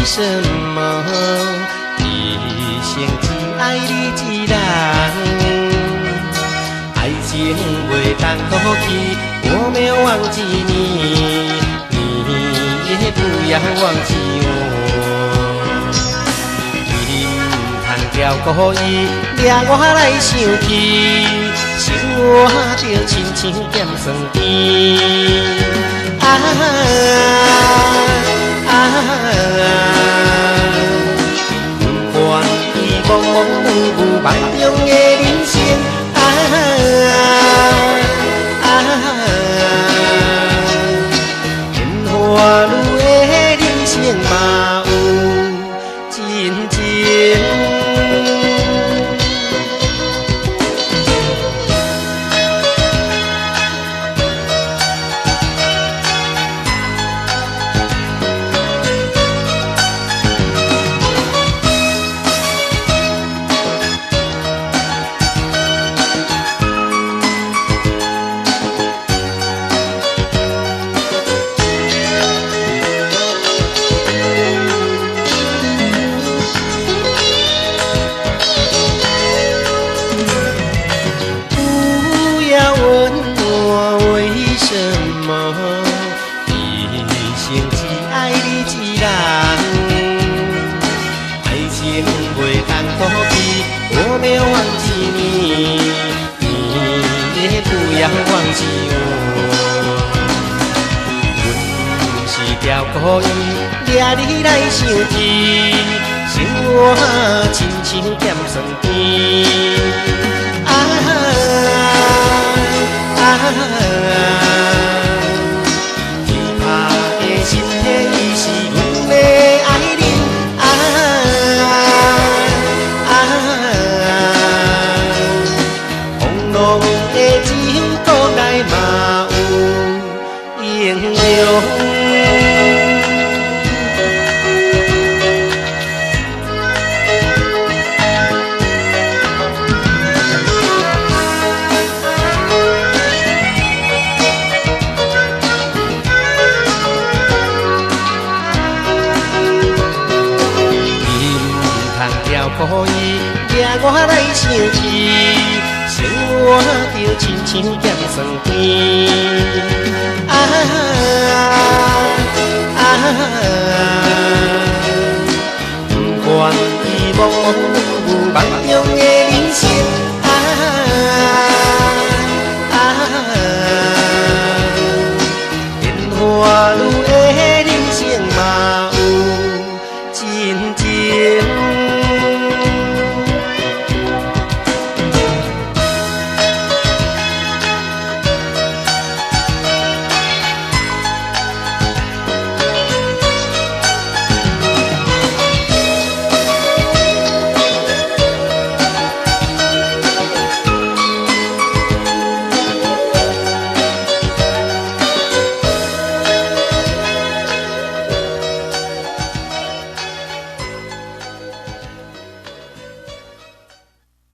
什么一生只爱你一人？爱情袂当过去，我没有忘记你，你也不要忘记我。你唔通条故意掠我来生气，生活着亲像咸酸甜。不管伊忙忙碌碌梦中的人生，变化路的人生嘛有真情。什么一生只爱你一人？爱情袂当过去，我没有忘记你，你也不要忘记我。阮是条故意掠你来生气，生活亲像咸酸甜。故意掠我来生气，生活着亲像咸酸甜。不管伊忙忙碌碌梦中的人生，变化路。